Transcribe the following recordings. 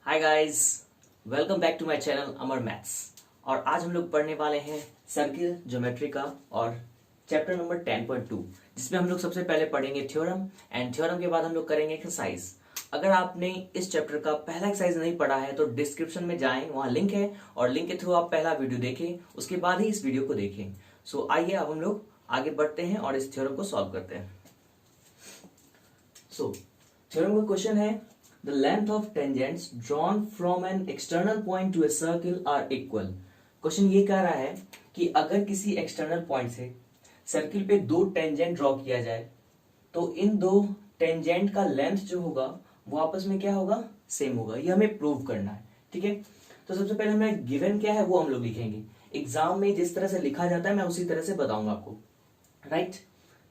Hi guys, welcome back to my channel Amar maths. और आज हम लोग पढ़ने वाले हैं सर्किल ज्योमेट्री का और चैप्टर नंबर 10.2, जिसमें हम लोग सबसे पहले पढ़ेंगे थ्योरम एंड थ्योरम के बाद हम लोग करेंगे एक्सरसाइज। अगर आपने इस चैप्टर का पहला एक्सरसाइज नहीं पढ़ा है तो डिस्क्रिप्शन में जाएं, वहां लिंक है और लिंक के थ्रू आप पहला वीडियो देखें, उसके बाद ही इस वीडियो को देखें। सो आइए अब हम लोग आगे बढ़ते हैं और इस थ्योरम को सॉल्व करते हैं। सो थ्योरम का क्वेश्चन है, the length of tangents drawn from an external point to a circle are equal। Question ये कह रहा है कि अगर किसी एक्सटर्नल पॉइंट से सर्किल पे दो टेंजेंट ड्रॉ किया जाए तो इन दो टेंजेंट का लेंथ जो होगा वो आपस में क्या होगा, सेम होगा। ये हमें प्रूव करना है, ठीक है। तो सबसे पहले हमें गिवन क्या है वो हम लोग लिखेंगे। एग्जाम में जिस तरह से लिखा जाता है मैं उसी तरह से बताऊंगा आपको, राइट।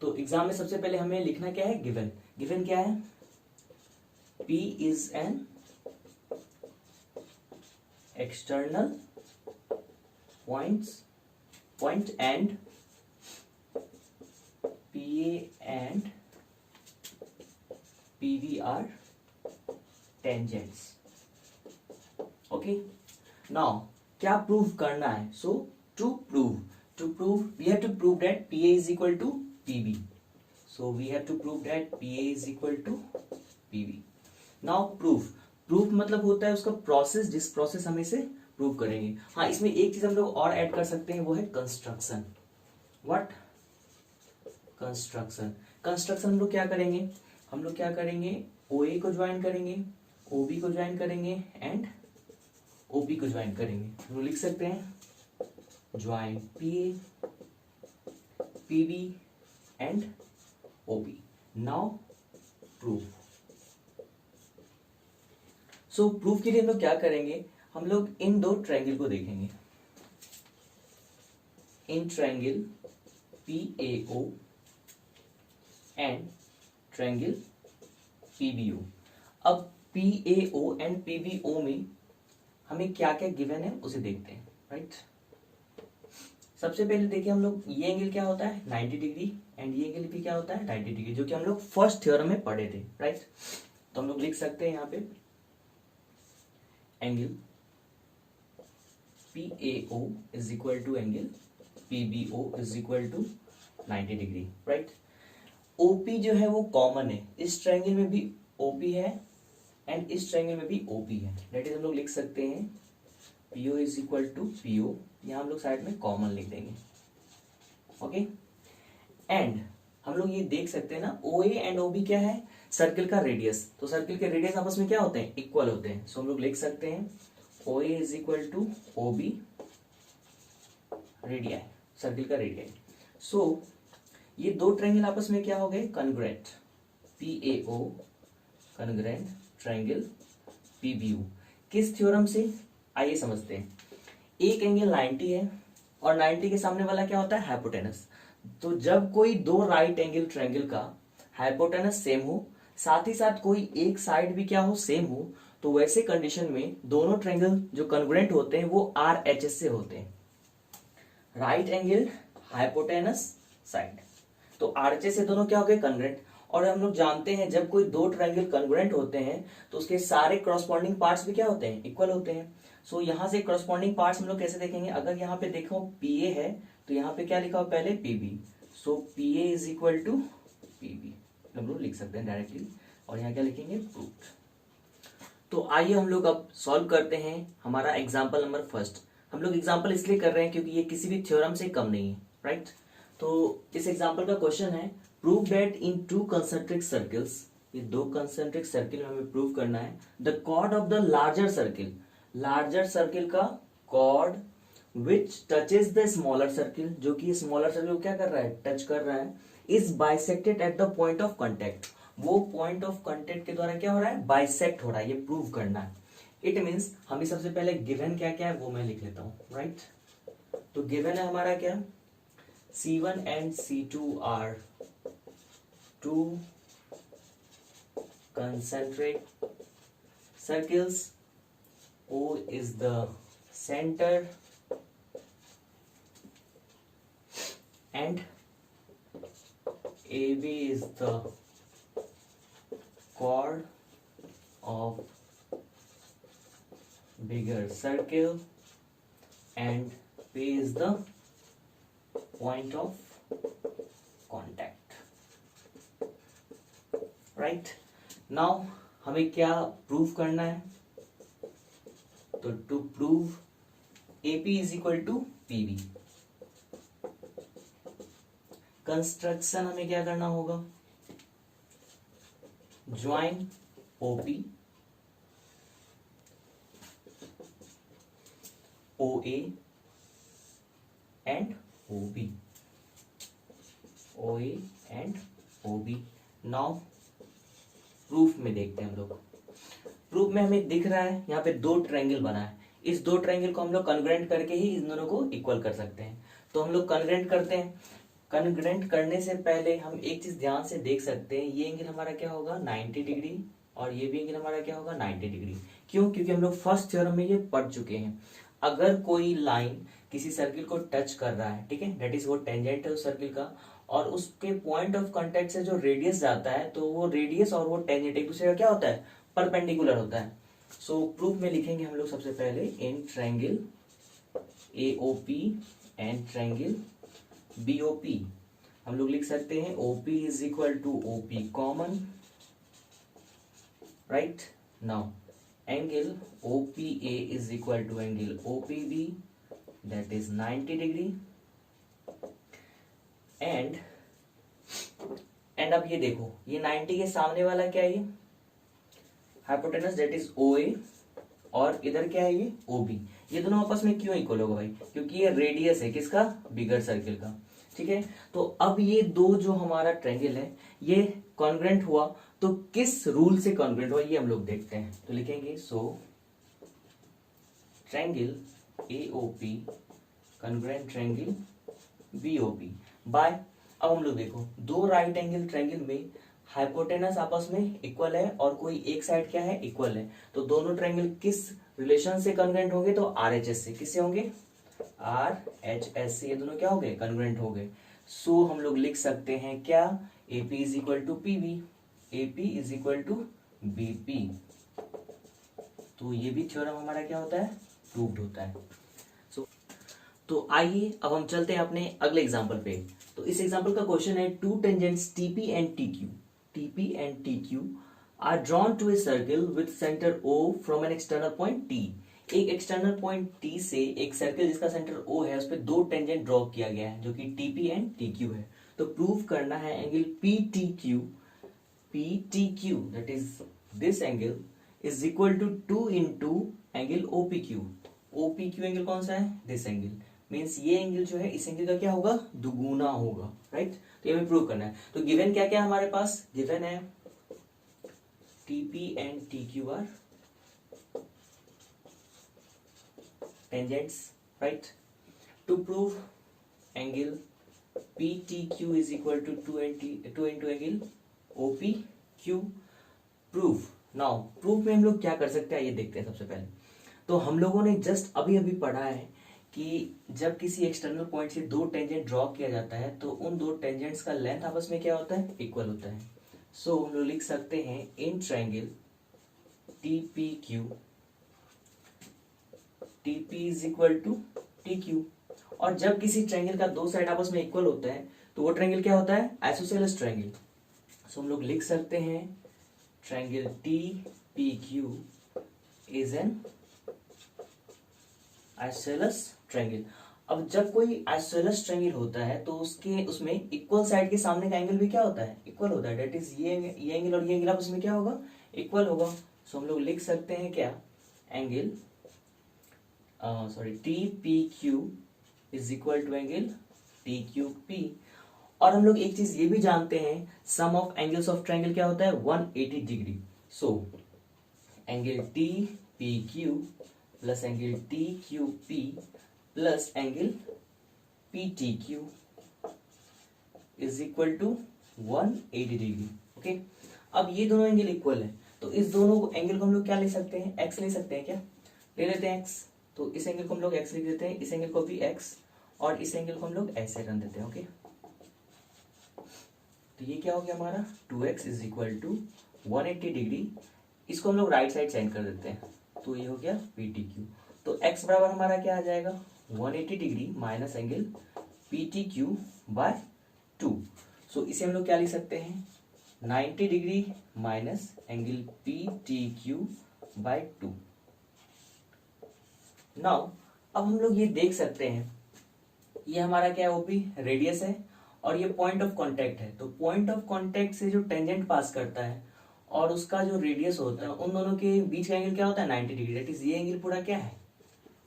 तो एग्जाम में सबसे पहले हमें लिखना क्या है, गिवन। गिवन क्या है, P is an external point and PA and PB are tangents। Okay, now क्या प्रूव करना है? So to prove we have to prove that PA is equal to PB। So we have to prove that PA is equal to PB। Now proof मतलब होता है उसका process, जिस process हम इसे प्रूव करेंगे। हाँ, इसमें एक चीज हम लोग और ऐड कर सकते हैं, वो है कंस्ट्रक्शन। व्हाट? कंस्ट्रक्शन हम लोग क्या करेंगे, OA को ज्वाइन करेंगे, OB को ज्वाइन करेंगे एंड OP को ज्वाइन करेंगे। हम लोग लिख सकते हैं join PA PB and OB। Now proof. So proof के लिए हम लोग क्या करेंगे, हम लोग इन दो ट्रायंगल को देखेंगे। In triangle PAO and triangle PBO। अब PAO एंड PBO में हमें क्या क्या गिवन है उसे देखते हैं, राइट। सबसे पहले देखिए हम लोग, ये एंगल क्या होता है 90 डिग्री एंड ये एंगल भी क्या होता है 90 डिग्री, जो कि हम लोग फर्स्ट थ्योरम में पढ़े थे, राइट। तो हम लोग लिख सकते हैं यहाँ पे angle PAO is equal to angle PBO is equal to 90 degree, right. OP जो है वो कॉमन है, इस ट्रायंगल में भी OP है एंड इस ट्रायंगल में भी OP है। दैट इज हम लोग लिख सकते हैं PO is equal to PO, यहां हम लोग साइड में कॉमन लिख देंगे, ओके। एंड हम लोग ये देख सकते हैं ना, OA एंड OB क्या है, सर्किल का रेडियस। तो सर्किल के रेडियस आपस में क्या होते हैं, इक्वल होते हैं। सो हम लोग लिख सकते हैं OA is equal to OB radii, circle का रेडियाई। सो ये दो ट्रायंगल आपस में क्या हो गए, congruent. PAO congruent triangle PBO। किस थ्योरम से, आइए समझते हैं। एक एंगल 90 है और 90 के सामने वाला क्या होता है, हाइपोटेनस। तो जब कोई दो राइट एंगल ट्रायंगल का हाइपोटेनस सेम हो, साथ ही साथ कोई एक साइड भी क्या हो, सेम हो, तो वैसे कंडीशन में दोनों ट्रायंगल जो कॉन्ग्रुएंट होते हैं वो RHS से होते हैं, राइट एंगल हाइपोटेनस साइड। तो RHS से दोनों क्या हो गए, कॉन्ग्रुएंट। और हम लोग जानते हैं जब कोई दो ट्रायंगल कॉन्ग्रुएंट होते हैं तो उसके सारे करस्पॉन्डिंग पार्ट्स भी क्या होते हैं, इक्वल होते हैं। सो यहां से करस्पॉन्डिंग पार्ट्स हम लोग कैसे देखेंगे, अगर यहाँ पे देखो PA है तो यहाँ पे क्या लिखा हो पहले, PB। So PA is equal to PB हम लोग लिख सकते हैं डायरेक्टली, और यहाँ क्या लिखेंगे, प्रूव्ड। तो आइए हम लोग अब सॉल्व करते हैं हमारा एग्जाम्पल नंबर फर्स्ट। हम लोग एग्जाम्पल इसलिए कर रहे हैं क्योंकि ये किसी भी थ्योरम से कम नहीं है, राइट। तो इस एग्जाम्पल का क्वेश्चन है, prove that in two concentric circles, ये दो कंसेंट्रिक सर्किल में हमें प्रूव करना है, the chord of the larger circle का chord which touches the smaller circle, जो कि स्मॉलर सर्किल को क्या कर रहा है, टच कर रहा है, is bisected at the point of contact. वो पॉइंट ऑफ कॉन्टेक्ट के द्वारा क्या हो रहा है, बाइसेक्ट हो रहा है, ये प्रूव करना है। इट मीन्स हमें सबसे पहले गिवन क्या क्या है वो मैं लिख लेता हूं, राइट। तो गिवन है हमारा क्या, C1 and C2 are two concentric circles, O is the center and AB is the chord of bigger circle and P is the point of contact. Right? Now हमें क्या प्रूव करना है? तो to prove AP is equal to PB, construction हमें क्या करना होगा? Join OP OA and OB, OA and OB. Now proof में देखते हैं हम लोग. प्रूफ में हमें दिख रहा है यहाँ पे दो ट्रायंगल बना है. इस दो ट्रायंगल को हम लोग कन्ग्रुएंट करके ही इन दोनों को इक्वल कर सकते हैं. तो हम लोग कन्ग्रुएंट करते हैं. कन्ग्रुएंट करने से पहले हम एक चीज ध्यान से देख सकते हैं, ये एंगल हमारा क्या होगा 90 डिग्री और ये भी एंगल हमारा क्या होगा 90 डिग्री. क्यों? क्योंकि हम लोग फर्स्ट थ्योरम में ये पढ़ चुके हैं. अगर कोई लाइन किसी सर्किल को टच कर रहा है, ठीक है, दैट इज वो टेंजेंट है उस सर्किल का, और उसके पॉइंट ऑफ कांटेक्ट से जो रेडियस जाता है, तो वो रेडियस और वो टेंजेंट एक दूसरे का क्या होता है, परपेंडिकुलर होता है. सो प्रूफ में लिखेंगे हम लोग सबसे पहले in triangle AOP and triangle BOP हम लोग लिख सकते हैं OP is equal to OP common. Right? Now angle OPA is equal to angle OPB, that is 90 degree. and अब ये देखो, ये 90 के सामने वाला क्या है, ये हाइपोटेनस दैट इज OA, और इधर क्या है ये OB. ये दोनों आपस में क्यों इक्वल होगा भाई? क्योंकि ये रेडियस है किसका, बिगर सर्किल का. ठीक है, तो अब ये दो जो हमारा ट्रायंगल है ये कॉन्ग्रुएंट हुआ, तो किस रूल से कॉन्ग्रुएंट हुआ ये हम लोग देखते हैं. तो लिखेंगे so triangle AOP congruent triangle BOP by. अब हम लोग देखो, दो राइट एंगल ट्रायंगल में हाइपोटेनस आपस में इक्वल है और कोई एक साइड क्या है, इक्वल है. तो दोनों ट्रायंगल किस रिलेशन से कॉन्ग्रुएंट होंगे? तो RHS से. किससे होंगे? RHS से. ये दोनों क्या हो गए, कॉन्ग्रुएंट हो गए. सो हम लोग लिख सकते हैं क्या, AP is equal to PB, AP is equal to BP. तो ये भी थ्योरम हमारा क्या होता है, प्रूव्ड होता है. तो आइए अब हम चलते हैं अपने अगले एग्जांपल पे. तो इस एग्जांपल का क्वेश्चन है, two tangents TP and TQ are drawn to a circle with centre O from an external point T. एक एक्सटर्नल पॉइंट T से एक सर्किल जिसका सेंटर O है, उस पर दो टेंजेंट ड्रॉ किया गया है जो कि TP एंड TQ है. तो प्रूव करना है angle PTQ that is this angle is equal to 2 into angle OPQ. OPQ angle कौन सा है, दिस एंगल. मीन्स ये एंगल जो है इस एंगल का क्या होगा, दुगुना होगा. राइट? तो ये हमें प्रूव करना है. तो गिवन क्या क्या हमारे पास, गिवन है TP and TQ are tangents. Right? To prove angle PTQ is equal to 2 into angle OPQ. Proof. Now proof में हम लोग क्या कर सकते हैं ये देखते हैं. सबसे पहले तो हम लोगों ने जस्ट अभी अभी पढ़ा है कि जब किसी एक्सटर्नल पॉइंट से दो टेंजेंट ड्रॉ किया जाता है तो उन दो टेंजेंट्स का लेंथ आपस में क्या होता है, इक्वल होता है. सो हम लोग लिख सकते हैं in triangle TPQ TP is equal to TQ. और जब किसी ट्रायंगल का दो साइड आपस में इक्वल होता है तो वो ट्रायंगल क्या होता है, आइसोसेलेस ट्रायंगल. सो हम लोग लिख सकते हैं triangle TPQ is an isosceles triangle. अब जब कोई आइसोसेलेस ट्रायंगल होता है तो उसमें इक्वल साइड के सामने का एंगल भी क्या होता है, इक्वल होता है. दैट इज ये एंगल और ये एंगल आपस में क्या होगा, इक्वल होगा. सो हम लोग लिख सकते हैं क्या, angle TPQ is equal to angle TQP. और हम लोग एक चीज ये भी जानते हैं, sum of angles of triangle क्या होता है, 180 degree. So angle TPQ plus angle TQP plus angle PTQ is equal to 180 degree. Okay, अब ये दोनों एंगल इक्वल है तो इस दोनों एंगल को हम लोग क्या ले सकते हैं, x ले सकते हैं. क्या ले लेते हैं, x. तो इस एंगल को हम लोग x लिख देते हैं, इस एंगल को भी x, और इस एंगल को हम लोग ऐसे रन देते हैं. ओके, तो ये क्या हो गया हमारा, 2x is equal to 180 degree. इसको हम लोग राइट साइड सेंड कर देते हैं. तो ये हो गया पी टी क्यू। तो एक्स बराबर हमारा क्या आ जाएगा 180 degree minus angle P T Q by 2। So इसे हम लोग क्या लिख सकते हैं 90 degree minus angle P T Q by 2। Now अब हम लोग ये देख सकते हैं ये हमारा क्या है ओपी रेडियस है और ये पॉइंट ऑफ कांटेक्ट है। तो पॉइंट ऑफ कांटेक्ट से जो टेंजेंट पास करता है और उसका जो रेडियस होता है उन दोनों के बीच का एंगल क्या होता है 90 डिग्री। दैट इज ये एंगल पूरा क्या है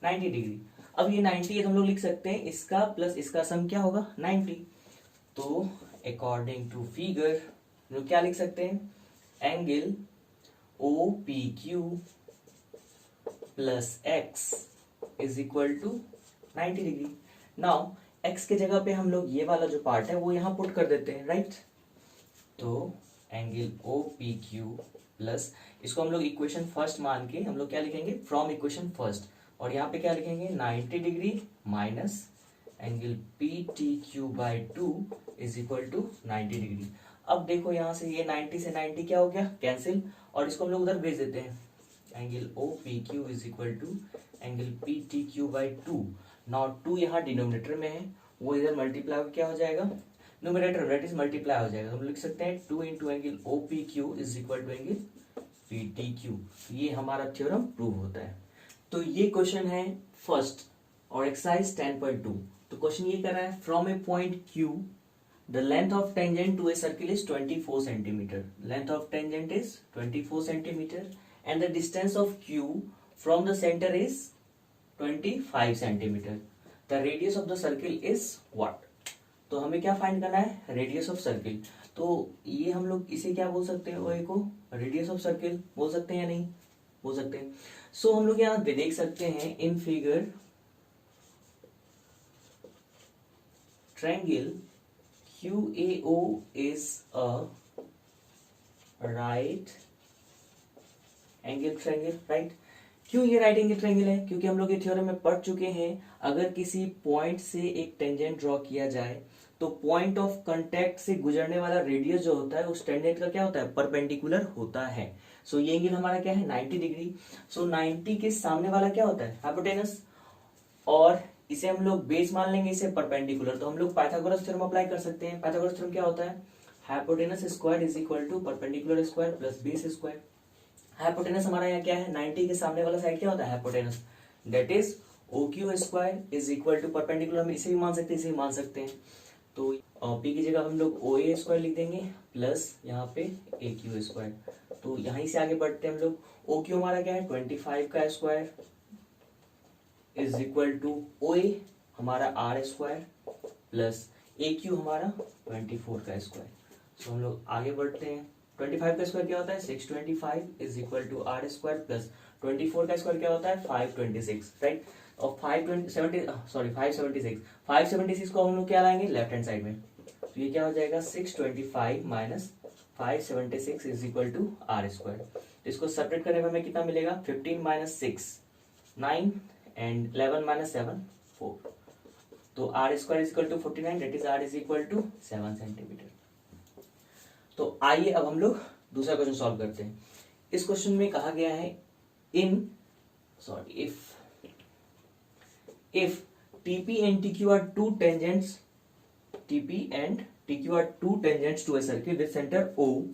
90 डिग्री। अब ये 90 है तो हम लोग लिख सकते हैं इसका प्लस इसका सम क्या होगा 90। तो अकॉर्डिंग टू फिगर हम लोग क्या लिख सकते हैं angle O P Q plus x is equal to 90 degree. Now x के जगह पे हम लोग ये वाला जो पार्ट है वो यहां पुट कर देते हैं राइट। तो angle O P Q plus इसको हम लोग इक्वेशन फर्स्ट मान के हम लोग क्या लिखेंगे फ्रॉम इक्वेशन फर्स्ट और यहाँ पे क्या लिखेंगे 90 degree minus angle P T Q by 2 is equal to 90 degree. अब देखो यहाँ से ये 90 से 90 क्या हो गया कैंसिल और इसको हम लोग उधर भेज देते हैं angle O P Q is equal to angle P T Q by 2। Now 2 यहाँ डिनोमिनेटर में है वो इधर मल्टीप्लाई क्या हो जाएगा न्यूमरेटर दैट इज मल्टीप्लाई हो जाएगा। हम लिख सकते हैं 2 into angle O P Q is equal to angle P T Q. ये हमारा थ्योरम प्रूव होता है। तो ये क्वेश्चन है फर्स्ट और एक्सरसाइज 10.2। तो क्वेश्चन ये कर रहा है from a point Q the length of tangent to a circle is 24 centimeter. Length of tangent is 24 centimeter and the distance of q from the center is 25 centimeter. The radius of the circle is what? तो हमें क्या find करना है radius of circle. तो ये हम लोग इसे क्या बोल सकते हैं ओए को रेडियस ऑफ सर्किल बोल सकते हैं या नहीं बोल सकते हैं। सो हम लोग यहाँ देख सकते हैं in figure triangle QAO is a right angle triangle, right? क्यों ये राइट एंगल ट्रायंगल है क्योंकि हम लोग ये थ्योरम में पढ़ चुके हैं अगर किसी पॉइंट से एक टेंजेंट ड्रॉ किया जाए तो पॉइंट ऑफ कांटेक्ट से गुजरने वाला रेडियस जो होता है उस टेंजेंट का क्या होता है परपेंडिकुलर होता है। सो ये एंगल हमारा क्या है 90 डिग्री। सो 90 के सामने वाला क्या होता है हाइपोटेनस और इसे हम लोग बेस मान लेंगे इसे परपेंडिकुलर। तो हम लोग पाइथागोरस थ्योरम अप्लाई कर सकते हैं। पाइथागोरस थ्योरम क्या होता है hypotenuse square is equal to perpendicular square plus base square. Hypotenuse हमारा यहाँ क्या है 90 के सामने वाला साइड क्या होता है hypotenuse that is O Q square is equal to perpendicular. हम इसे भी मान सकते हैं इसे भी मान सकते हैं। तो पी की जगह हम लोग ओ ए स्क्वायर लिख देंगे प्लस यहाँ पे ए क्यू स्क्वायर। तो यहीं से आगे बढ़ते हैं हम लोग ओ क्यू हमारा क्या है 25 का square is equal to O A हमारा R square plus A Q हमारा 24 का स्क्वायर। तो हम लोग आगे बढ़ते हैं 25 का स्क्वायर क्या होता है 625 is equal to r square plus 24 का स्क्वायर क्या होता है 526 राइट। और 576 को हम लोग क्या लाएंगे लेफ्ट हैंड साइड में। तो ये क्या हो जाएगा 625 minus 576 is equal to r square. तो इसको सेपरेट करने में हमें कितना मिलेगा 15 माइनस 6 9 and 11 minus 7 4। तो r square is equal to 49 that is r is equal to 7 centimetre. तो आइए अब हम लोग दूसरा क्वेश्चन सॉल्व करते हैं। इस क्वेश्चन में कहा गया है if TP and TQ are two tangents to a circle with center O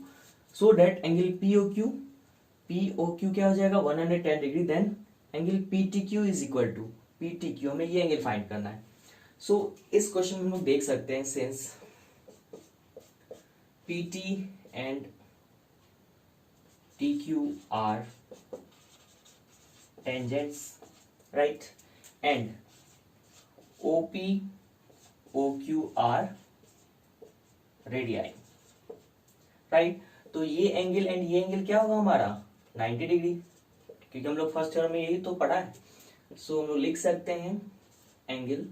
so that angle POQ क्या हो जाएगा 110 degree then angle PTQ is equal to PTQ हमें ये एंगल फाइंड करना है। सो इस क्वेश्चन में हम लोग देख सकते हैं since PT and TQ are tangents right and OQ are radii right. तो ये एंगल एंड ये एंगल क्या होगा हमारा 90 डिग्री क्योंकि हम लोग फर्स्ट थ्योरम में यही तो पढ़ा है। सो हम लोग लिख सकते हैं angle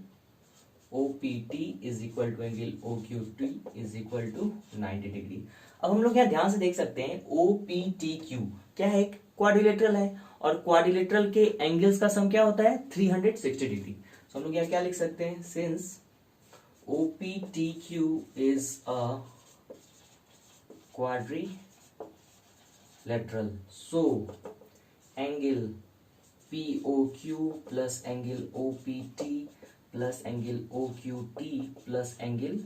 OPT is equal to angle OQT is equal to 90 degree. अब हम लोग यहाँ ध्यान से देख सकते हैं OPTQ क्या है क्वाड्रिलेटरल है और क्वाड्रिलेटरल के एंगल्स का सम क्या होता है 360 डिग्री। सो हम लोग यहाँ क्या लिख सकते हैं since OPTQ is a quadrilateral so angle POQ plus angle OPT plus angle OQT plus angle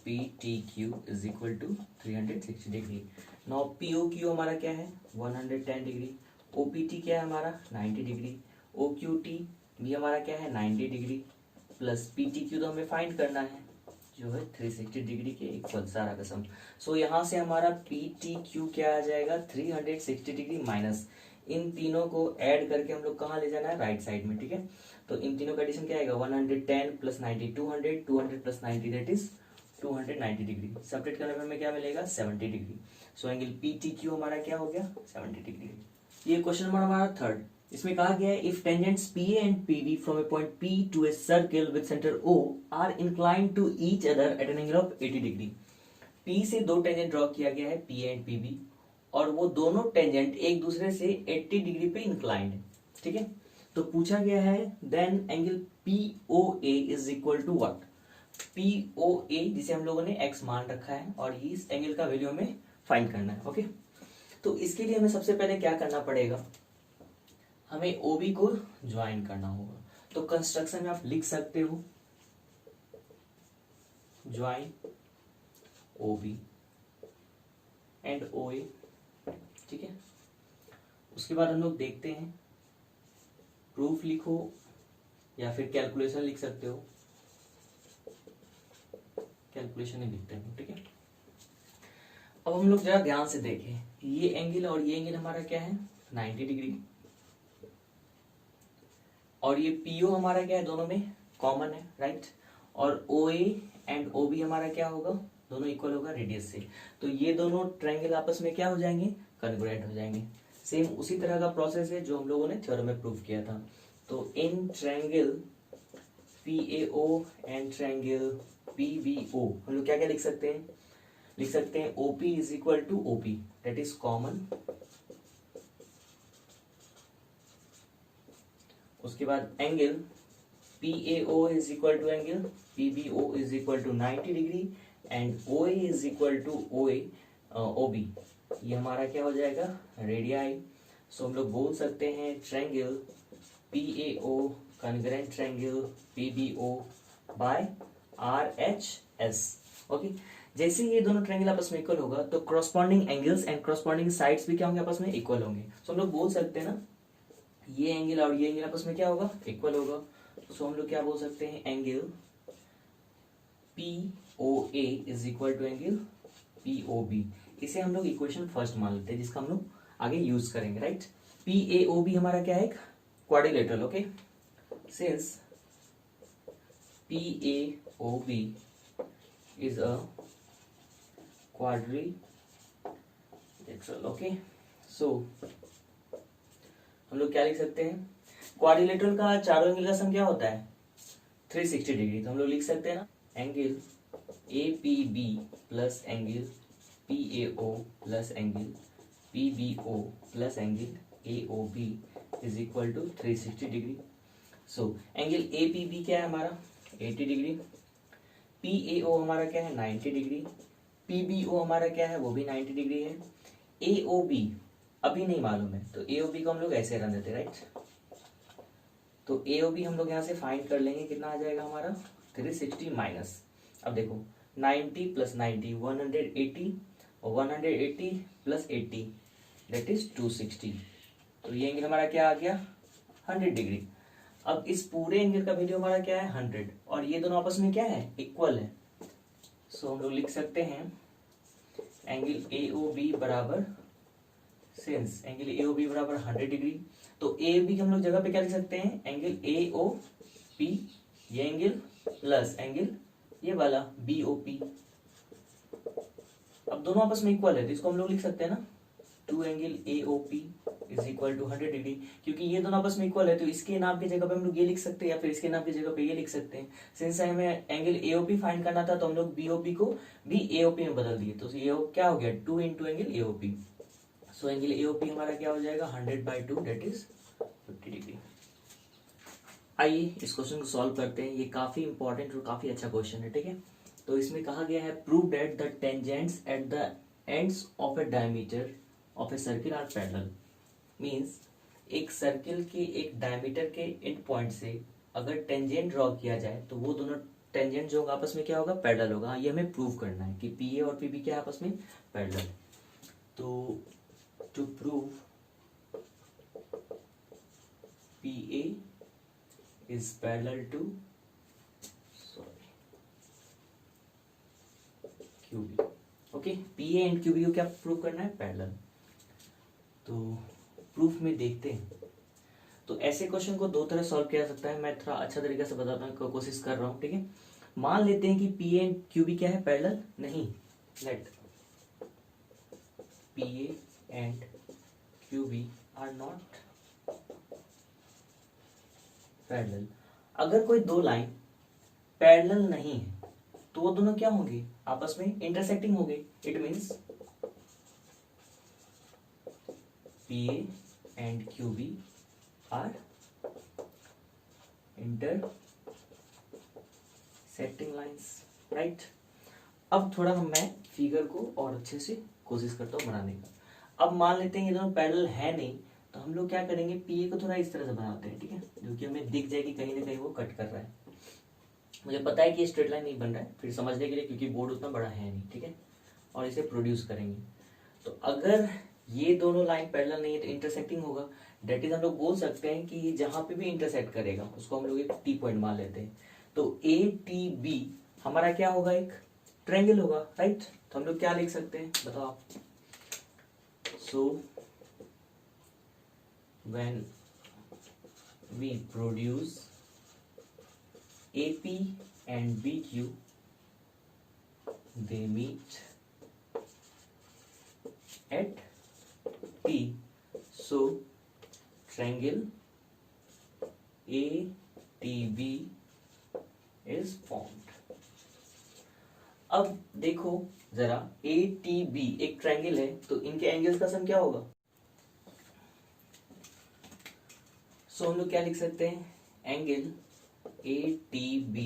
PTQ is equal to 360 degree. Now POQ हमारा क्या है 110 डिग्री, OPT क्या है हमारा 90 डिग्री, OQT भी हमारा क्या है 90 डिग्री प्लस PTQ तो हमें फाइंड करना है जो है 360 डिग्री के इक्वल सारा का सम। सो यहाँ से हमारा PTQ क्या आ जाएगा 360 डिग्री माइनस इन तीनों को ऐड करके हम लोग कहाँ ले जाना है राइट साइड में, ठीक है। तो इन तीनों का एडिशन क्या आएगा 110 plus 90 200 plus 90 that is 290 degree. Subtract करने पर हमें क्या मिलेगा 70 डिग्री। सो एंगल PTQ हमारा क्या हो गया 70 डिग्री। ये क्वेश्चन नंबर हमारा थर्ड, इसमें कहा गया है if tangents PA and PB from a point P to a circle with centre O are inclined to each other at an angle of 80 degree. P से दो टेंजेंट ड्रॉ किया गया है PA एंड PB और वो दोनों tangent एक दूसरे से 80 डिग्री पे इंक्लाइंड है, ठीक है। तो पूछा गया है then angle POA is equal to what. POA जिसे हम लोगों ने x मान रखा है और इस एंगल का वैल्यू हमें फाइंड करना है, ओके। तो इसके लिए हमें सबसे पहले क्या करना पड़ेगा, हमें OB को ज्वाइन करना होगा। तो कंस्ट्रक्शन में आप लिख सकते हो ज्वाइन OB एंड OA, ठीक है। उसके बाद हम लोग देखते हैं प्रूफ लिखो या फिर कैलकुलेशन लिख सकते हो, कैलकुलेशन ही लिखते हैं, ठीक है। अब हम लोग जरा ध्यान से देखें ये एंगल और ये एंगल हमारा क्या है 90 डिग्री और ये PO हमारा क्या है दोनों में कॉमन है, राइट। और OA एंड OB हमारा क्या होगा दोनों इक्वल होगा रेडियस से। तो ये दोनों ट्रायंगल आपस में क्या हो जाएंगे कॉन्ग्रुएंट हो जाएंगे। सेम उसी तरह का प्रोसेस है जो हम लोगों ने थ्योरम में प्रूव किया था। तो in triangle PAO and triangle PBO हम लोग क्या क्या लिख सकते हैं, लिख सकते हैं OP is equal to OP that is common. उसके बाद angle PAO is equal to angle PBO is equal to 90 degree and OA is equal to OB ये हमारा क्या हो जाएगा रेडियाई। सो हम लोग बोल सकते हैं triangle PAO congruent triangle PBO by RHS, okay. जैसे ये दोनों ट्रायंगल आपस में इक्वल होगा तो corresponding angles and corresponding sides भी क्या होंगे आपस में इक्वल होंगे। सो हम लोग बोल सकते हैं ना ये एंगल और ये एंगल आपस में क्या होगा इक्वल होगा। सो हम लोग क्या बोल सकते हैं angle POA is equal to angle POB। इसे हम लोग इक्वेशन फर्स्ट मान लेते हैं जिसका हम लोग आगे यूज करेंगे, राइट। PAOB हमारा क्या है एक quadrilateral, okay. Since PAOB is a quadrilateral, okay। So हम लोग क्या लिख सकते हैं क्वाड्रिलेटरल का चारों एंगल का सम क्या होता है 360 डिग्री। तो हम लोग लिख सकते हैं ना angle APB plus angle PAO plus angle PBO plus angle AOB is equal to 360 degree. So angle APB क्या है हमारा 80 डिग्री, PAO हमारा क्या है 90 डिग्री, PBO हमारा क्या है वो भी 90 डिग्री है, AOB अभी नहीं मालूम है तो AOB को हम लोग ऐसे रन देते हैं, राइट। तो AOB हम लोग यहाँ से फाइंड कर लेंगे कितना आ जाएगा हमारा 360 माइनस। अब देखो 90 प्लस 90 180 और 180 प्लस 80 दैट इज 260। तो ये एंगल हमारा क्या आ गया 100 डिग्री। अब इस पूरे एंगल का वैल्यू हमारा क्या है 100 और ये दोनों आपस में क्या है इक्वल है। सो हम लोग लिख सकते हैं एंगल AOB बराबर सिंस एंगल AOB बराबर 100 डिग्री तो AOB की हम लोग जगह पे क्या लिख सकते हैं एंगल AOP ये एंगल प्लस एंगल ये वाला BOP। अब दोनों आपस में इक्वल है तो इसको हम लोग लिख सकते हैं ना 2 angle AOP is equal to 100 degree. क्योंकि ये दोनों आपस में इक्वल है तो इसके नाम की जगह पे हम लोग ये लिख सकते हैं या फिर इसके नाम की जगह पे ये लिख सकते हैं। सिंस हमें एंगल AOP फाइंड करना था तो हम लोग BOP को भी AOP में बदल दिए तो ये क्या हो गया 2 into angle AOP। So angle AOP हमारा क्या हो जाएगा 100/2 दैट इज 50 डिग्री। आइए इस क्वेश्चन को सॉल्व करते हैं। ये काफी इंपॉर्टेंट और काफी अच्छा क्वेश्चन है, ठीक है। तो इसमें कहा गया है prove that the tangents at the ends of A diameter of a circle are parallel means एक सर्किल के एक डायमीटर के एंड पॉइंट से अगर टेंजेंट ड्रॉ किया जाए तो वो दोनों टेंजेंट जो होगा आपस में क्या होगा, पैरेलल होगा। ये हमें प्रूव करना है कि पी ए और पी बी क्या है आपस में, पैरेलल। तो to prove P A is parallel to Q B. Okay, P A and Q B को क्या प्रूव करना है, पैरेलल। तो प्रूफ में देखते हैं। तो ऐसे क्वेश्चन को दो तरह सॉल्व किया जा सकता है, मैं थोड़ा अच्छा तरीके से बताने की कोशिश कर रहा हूँ, ठीक है। मान लेते हैं कि P A and Q B क्या है, पैरेलल नहीं। Let P A and Q B are not parallel. अगर कोई दो लाइन पैरेलल नहीं है तो वो दोनों क्या होंगे, आपस में इंटरसेक्टिंग होंगे। It means P A and Q B are intersecting lines, right. अब थोड़ा मैं फिगर को और अच्छे से कोशिश करता हूँ बनाने का। अब मान लेते हैं ये दोनों पैरेलल है नहीं, तो हम लोग क्या करेंगे, पी ए को थोड़ा इस तरह से बनाते हैं, ठीक है, जो कि हमें दिख जाए कि कहीं ना कहीं वो कट कर रहा है। मुझे पता है कि ये स्ट्रेट लाइन नहीं बन रहा है, फिर समझने के लिए, क्योंकि बोर्ड उतना बड़ा है नहीं, ठीक है। और इसे प्रोड्यूस करेंगे। तो अगर ये दोनों लाइन पैरेलल नहीं है तो इंटरसेक्टिंग होगा। डेट इज हम लोग बोल सकते हैं कि जहां पे भी इंटरसेक्ट करेगा उसको हम लोग एक टी पॉइंट मान लेते हैं। तो ए टी बी हमारा क्या होगा, एक ट्रायंगल होगा, राइट। तो हम लोग क्या लिख सकते हैं, बताओ आप। So when we produce AP and BQ, they meet at P. So triangle ATB is formed. अब देखो जरा, ATB एक ट्रायंगल है तो इनके एंगल्स का सम क्या होगा। सो हम लोग क्या लिख सकते हैं, angle ATB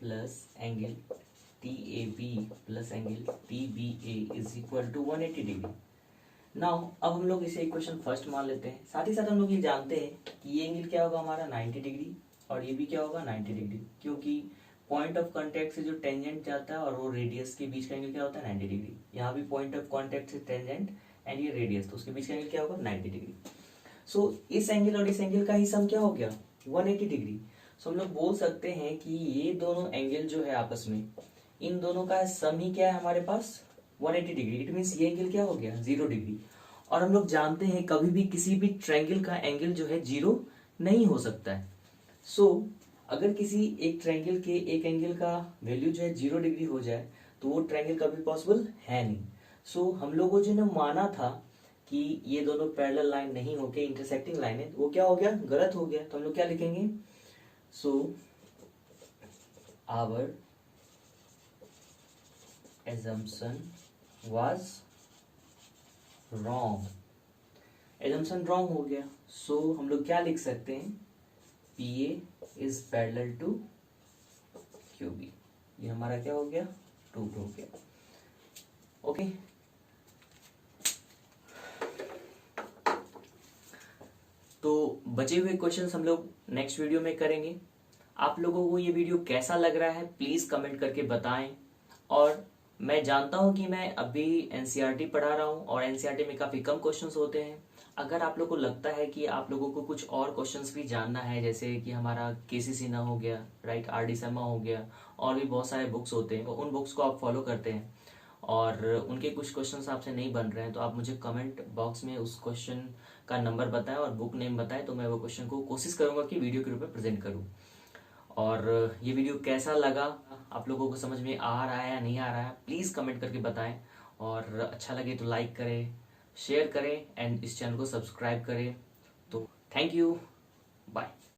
plus angle TAB plus angle TBA is equal to 180 degree. Now अब हम लोग इसे इक्वेशन फर्स्ट मान लेते हैं। साथ ही साथ हम लोग ये जानते हैं कि ये एंगल क्या होगा हमारा 90 डिग्री और ये भी क्या होगा 90 डिग्री, क्योंकि पॉइंट ऑफ कांटेक्ट से जो टेंजेंट जाता है और वो रेडियस के बीच का एंगल क्या होता है 90 डिग्री। यहाँ भी पॉइंट ऑफ कांटेक्ट से टेंजेंट एंड ये रेडियस, तो उसके बीच का एंगल क्या होगा 90 डिग्री। सो इस एंगल और इस एंगल का ही सम क्या हो गया 180 डिग्री। सो हम लोग बोल सकते हैं कि ये दोनों एंगल जो है आपस में, इन दोनों का सम ही क्या है हमारे पास 180 डिग्री। इट मीन्स ये एंगल क्या हो गया 0 डिग्री। और हम लोग जानते हैं कभी भी किसी भी ट्रायंगल का एंगल जो है 0 नहीं हो सकता है। सो अगर किसी एक ट्रायंगल के एक एंगल का वैल्यू जो है 0 डिग्री हो जाए तो वो ट्रायंगल कभी पॉसिबल है नहीं। सो हम लोगों जो ने माना था कि ये दोनों पैरेलल लाइन नहीं होके इंटरसेक्टिंग लाइन है, वो क्या हो गया, गलत हो गया। तो हम लोग क्या लिखेंगे, so our assumption was wrong, assumption wrong हो गया। so हम लोग क्या लिख सकते हैं, PA is parallel to QB। ये हमारा क्या हो गया, प्रूव हो गया। ओके तो बचे हुए क्वेश्चंस हम लोग नेक्स्ट वीडियो में करेंगे। आप लोगों को ये वीडियो कैसा लग रहा है प्लीज कमेंट करके बताएं। और मैं जानता हूं कि मैं अभी एनसीईआरटी पढ़ा रहा हूं और एनसीईआरटी में काफी कम क्वेश्चंस होते हैं। अगर आप लोगों को लगता है कि आप लोगों को कुछ और क्वेश्चंस भी जानना है, जैसे कि हमारा केसी सिन्हा हो गया, राइट, आर.डी. शर्मा हो गया, और भी बहुत सारे बुक्स होते हैं, उन बुक्स को आप फॉलो करते हैं और उनके कुछ क्वेश्चंस आपसे नहीं बन रहे हैं, तो आप मुझे कमेंट बॉक्स में उस क्वेश्चन का नंबर बताएं और बुक नेम बताएं, तो मैं वो क्वेश्चन को कोशिश करूंगा कि वीडियो के रूप में प्रेजेंट करूं। और ये वीडियो कैसा लगा, आप लोगों को समझ में आ रहा है या नहीं आ रहा है, प्लीज़ कमेंट करके बताएं। और अच्छा लगे तो लाइक करें, शेयर करें एंड इस चैनल को सब्सक्राइब करें। तो थैंक यू, बाय।